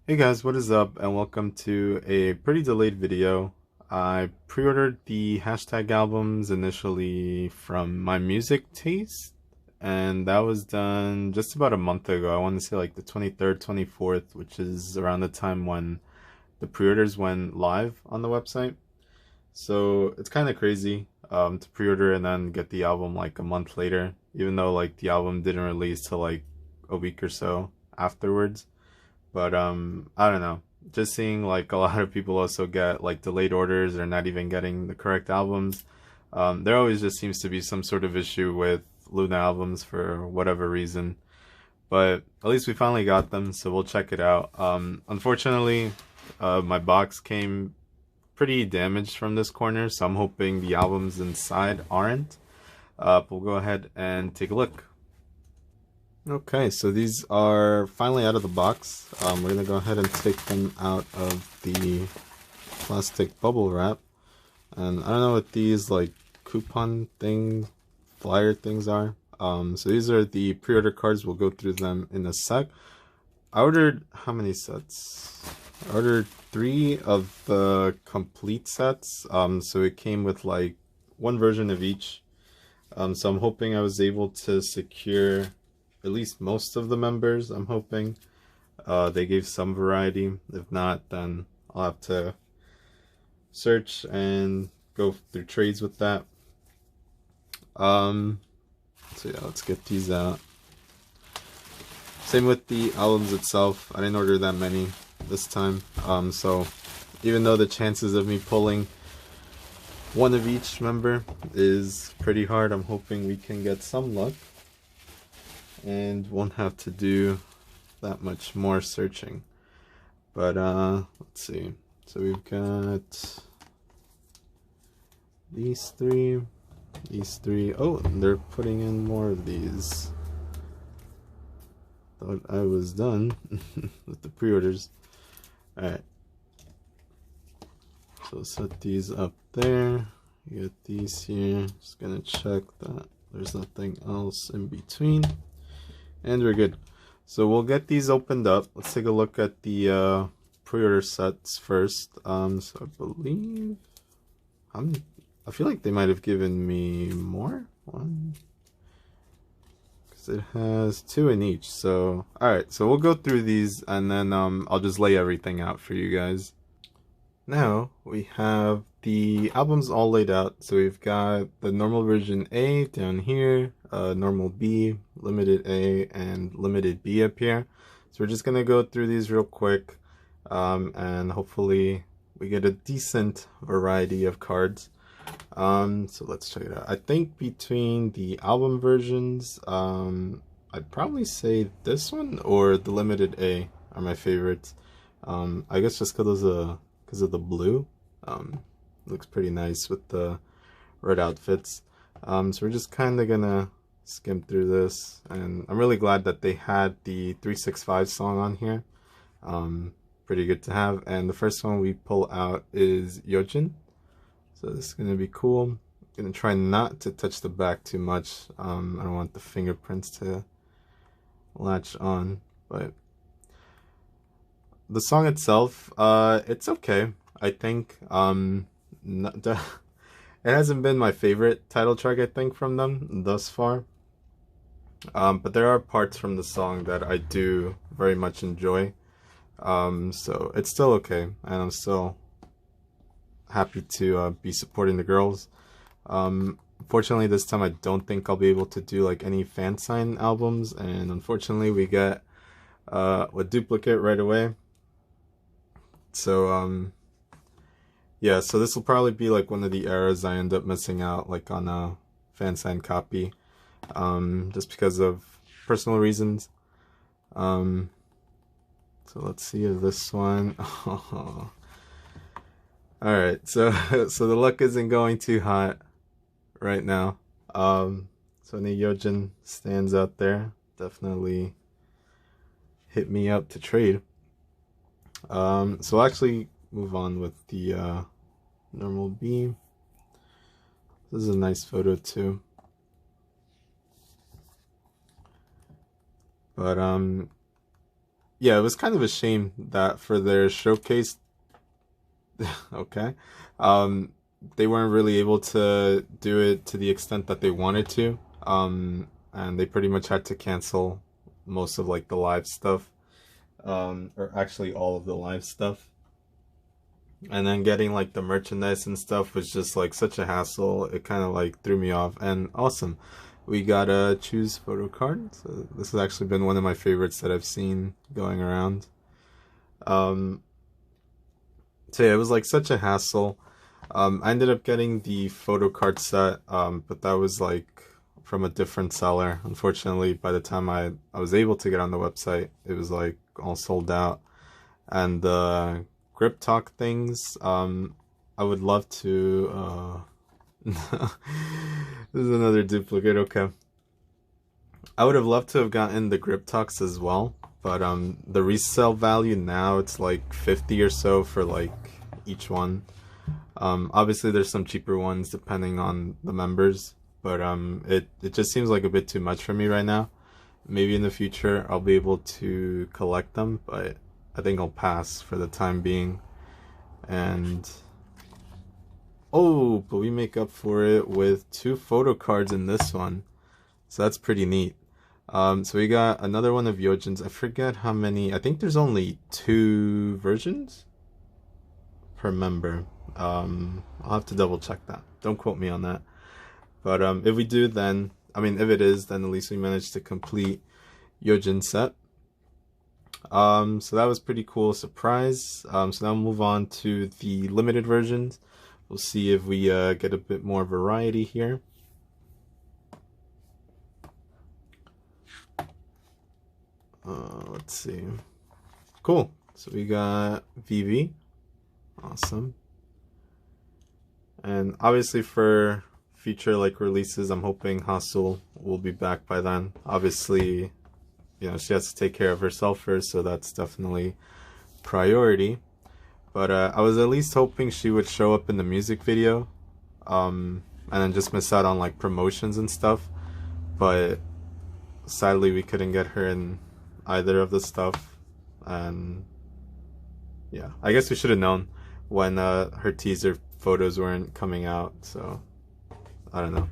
Hey guys, what is up, and welcome to a pretty delayed video. I pre-ordered the hashtag albums initially from My Music Taste, and that was done just about a month ago. I want to say like the 23rd, 24th, which is around the time when the pre-orders went live on the website. So it's kind of crazy to pre-order and then get the album like a month later, even though like the album didn't release till like a week or so afterwards. But I don't know. Just seeing like a lot of people also get like delayed orders or not even getting the correct albums. There always just seems to be some sort of issue with LOONA albums for whatever reason. But at least we finally got them, so we'll check it out. Unfortunately, my box came pretty damaged from this corner, so I'm hoping the albums inside aren't. We'll go ahead and take a look. Okay, so these are finally out of the box. We're gonna go ahead and take them out of the plastic bubble wrap. And I don't know what these like coupon thing, flyer things are. So these are the pre-order cards. We'll go through them in a sec. I ordered how many sets? I ordered 3 of the complete sets. So it came with like one version of each. So I'm hoping I was able to secure at least most of the members. I'm hoping they gave some variety. If not, then I'll have to search and go through trades with that. So yeah, let's get these out. Same with the albums itself. I didn't order that many this time. So even though the chances of me pulling one of each member is pretty hard, I'm hoping we can get some luck and won't have to do that much more searching. But let's see. So we've got these three. Oh, they're putting in more of these. Thought I was done with the pre-orders. Alright. So set these up there. You get these here. Just gonna check that there's nothing else in between. And we're good. So we'll get these opened up. Let's take a look at the pre-order sets first. So I believe I feel like they might have given me more. One, because it has 2 in each. So alright, so we'll go through these and then I'll just lay everything out for you guys. Now we have the albums all laid out. So we've got the normal version A down here, normal B, limited A, and limited B up here. So we're just gonna go through these real quick, and hopefully we get a decent variety of cards. So let's check it out. I think between the album versions, I'd probably say this one or the limited A are my favorites. I guess just because of the blue. Looks pretty nice with the red outfits. So we're just kind of gonna skim through this, and I'm really glad that they had the 365 song on here. Pretty good to have. And the first one we pull out is Yojin. So this is gonna be cool. I'm gonna try not to touch the back too much. I don't want the fingerprints to latch on, but the song itself, it's okay. I think it hasn't been my favorite title track, I think, from them thus far. But there are parts from the song that I do very much enjoy. So it's still okay, and I'm still happy to be supporting the girls. Unfortunately, this time I don't think I'll be able to do like any fan sign albums, and unfortunately we get a duplicate right away. So yeah, so this will probably be like one of the eras I end up missing out like on a fan sign copy, just because of personal reasons. So let's see if this one. Oh. All right, so the luck isn't going too hot right now. So Yojin stands out there. Definitely hit me up to trade. So I'll actually move on with the normal B. This is a nice photo too. But yeah, it was kind of a shame that for their showcase, okay, um, they weren't really able to do it to the extent that they wanted to. And they pretty much had to cancel most of like the live stuff, or actually all of the live stuff. And then getting like the merchandise and stuff was just like such a hassle. It kind of like threw me off. And awesome, we got a choose Photocard. So this has actually been one of my favorites that I've seen going around. Um, so yeah, it was like such a hassle. I ended up getting the Photocard set, but that was like from a different seller. Unfortunately, by the time I was able to get on the website, it was like all sold out. And the grip talk things, I would love to this is another duplicate. Okay, I would have loved to have gotten the grip talks as well, but the resale value now, it's like 50 or so for like each one. Obviously there's some cheaper ones depending on the members, but it just seems like a bit too much for me right now. Maybe in the future I'll be able to collect them, but I think I'll pass for the time being. And oh, but we make up for it with 2 photo cards in this one, so that's pretty neat. So we got another one of Yojin's. I forget how many. I think there's only 2 versions per member. I'll have to double check that. Don't quote me on that. But if we do, then I mean, if it is, then at least we managed to complete Yojin's set. So that was pretty cool surprise. So now we'll move on to the limited versions. We'll see if we get a bit more variety here. Let's see. Cool. So we got VV. Awesome. And obviously for future like releases, I'm hoping Hasul will be back by then. Obviously, you know, she has to take care of herself first, so that's definitely priority. But I was at least hoping she would show up in the music video, and then just miss out on like promotions and stuff. But sadly, we couldn't get her in either of the stuff, and yeah, I guess we should have known when her teaser photos weren't coming out. So I don't know,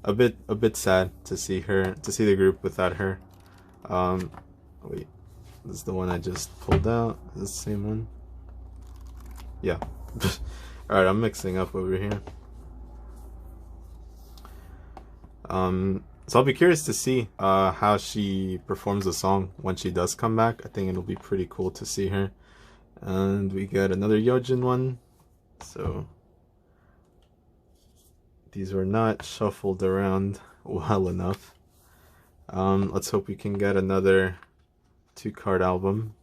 a bit sad to see the group without her. Wait, this is the one I just pulled out. Is this the same one? Yeah. Alright, I'm mixing up over here. So I'll be curious to see how she performs the song when she does come back. I think it'll be pretty cool to see her. And we got another Yojin one. So these were not shuffled around well enough. Let's hope we can get another 2-card album.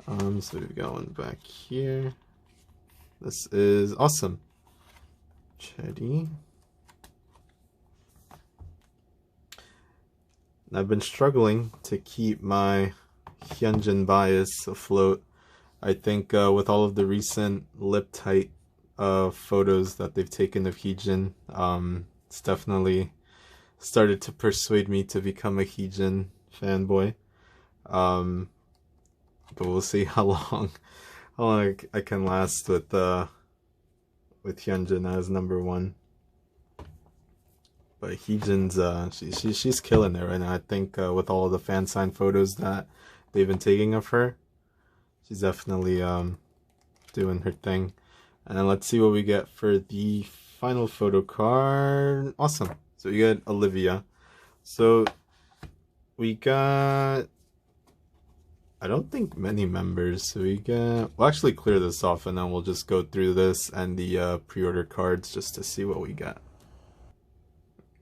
So we've got one back here. This is awesome. Chetty. I've been struggling to keep my Hyunjin bias afloat. I think with all of the recent lip tight photos that they've taken of Heejin, it's definitely started to persuade me to become a Heejin fanboy. But we'll see how long I can last with Hyunjin as #1. But Heejin's she's killing it right now. I think with all of the fan sign photos that they've been taking of her, she's definitely doing her thing. And then let's see what we get for the final photo card. Awesome. So we got Olivia. So we got, I don't think many members. So we got, we'll actually clear this off and then we'll just go through this and the pre-order cards just to see what we got.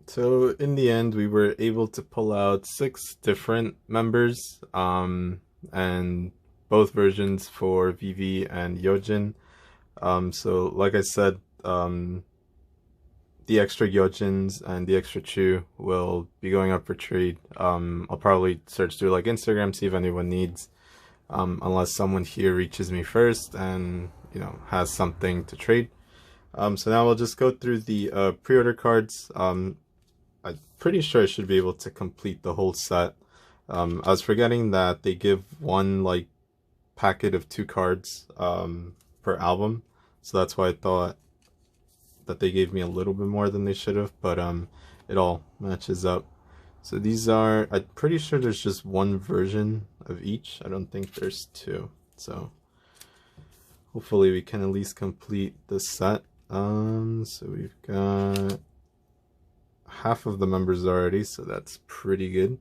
So in the end, we were able to pull out 6 different members, and both versions for VV and Yojin. So like I said, the extra Yojins and the extra Chu will be going up for trade. I'll probably search through like Instagram, see if anyone needs, unless someone here reaches me first and, you know, has something to trade. So now we'll just go through the pre-order cards. I'm pretty sure I should be able to complete the whole set I was forgetting that they give one like packet of 2 cards per album, so that's why I thought that they gave me a little bit more than they should have, but it all matches up. So these are, I'm pretty sure there's just one version of each. I don't think there's 2. So hopefully we can at least complete the set. So we've got half of the members already, so that's pretty good.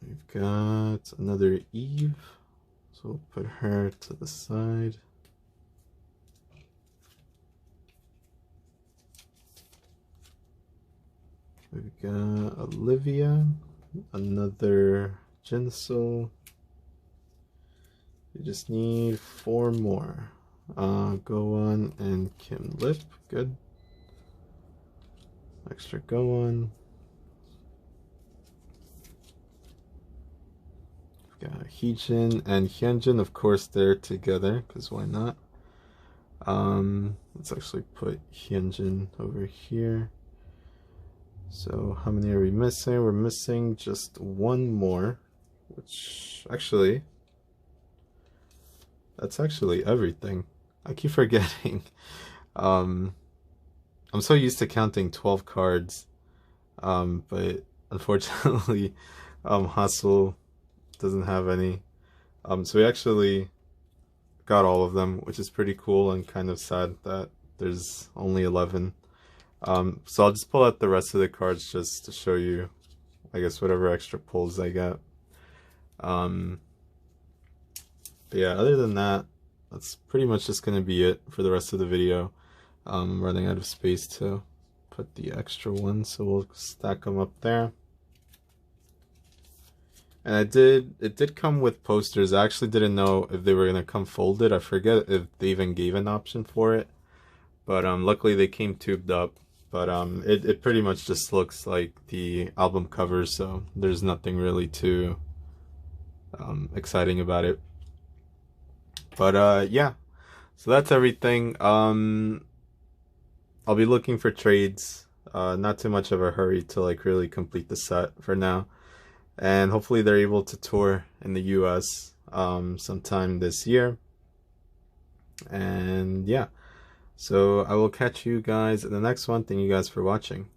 We've got another Eve, so we'll put her to the side. We've got Olivia, another Jinsol. We just need 4 more. Go-won and Kim Lip, good. Extra Go-won. We've got Heejin and Hyunjin, of course they're together, because why not? Let's actually put Hyunjin over here. So how many are we missing? We're missing just 1 more, which actually, that's actually everything. I keep forgetting. I'm so used to counting 12 cards, but unfortunately, Hustle doesn't have any. So we actually got all of them, which is pretty cool and kind of sad that there's only 11. So I'll just pull out the rest of the cards just to show you, I guess, whatever extra pulls I got. But yeah, other than that, that's pretty much just going to be it for the rest of the video. I'm running out of space to put the extra ones, so we'll stack them up there. And it did come with posters. I actually didn't know if they were going to come folded. I forget if they even gave an option for it. But luckily they came tubed up. But it pretty much just looks like the album cover, so there's nothing really too exciting about it. But yeah, so that's everything. I'll be looking for trades. Not too much of a hurry to like really complete the set for now. And hopefully they're able to tour in the US sometime this year. And yeah. So I will catch you guys in the next one. Thank you guys for watching.